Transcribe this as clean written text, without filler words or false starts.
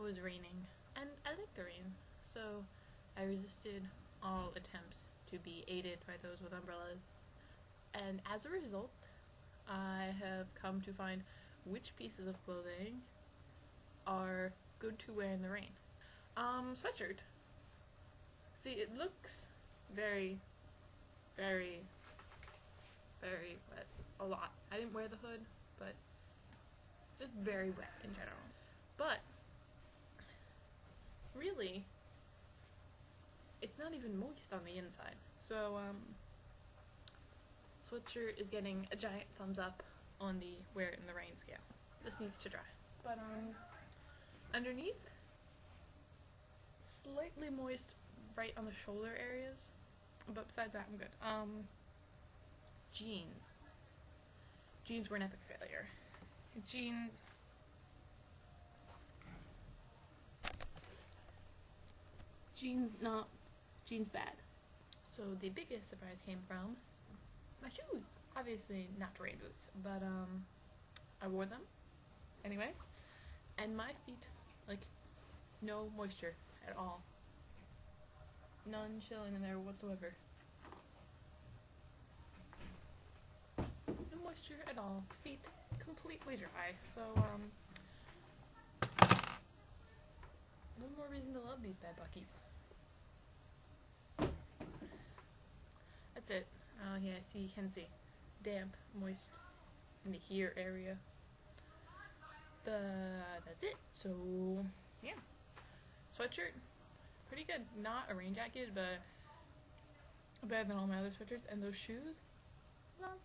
it was raining, and I like the rain, so I resisted all attempts to be aided by those with umbrellas, and as a result, I have come to find which pieces of clothing are good to wear in the rain. Sweatshirt. See, it looks very, very, very wet. A lot. I didn't wear the hood, but it's just very wet in general. But really, it's not even moist on the inside. So, sweatshirt is getting a giant thumbs up on the wear it in the rain scale. This needs to dry. But, underneath, slightly moist right on the shoulder areas, but besides that, I'm good. Jeans. Jeans were an epic failure. Jeans bad. So the biggest surprise came from my shoes. Obviously not rain boots, but I wore them anyway, and my feet, like, no moisture at all. None chilling in there whatsoever. No moisture at all. Feet completely dry. So, no more reason to love these bad buckies. That's it. Oh yeah, see, you can see. Damp, moist in the here area. But that's it. So, yeah. Sweatshirt, pretty good. Not a rain jacket, but better than all my other sweatshirts. And those shoes, well,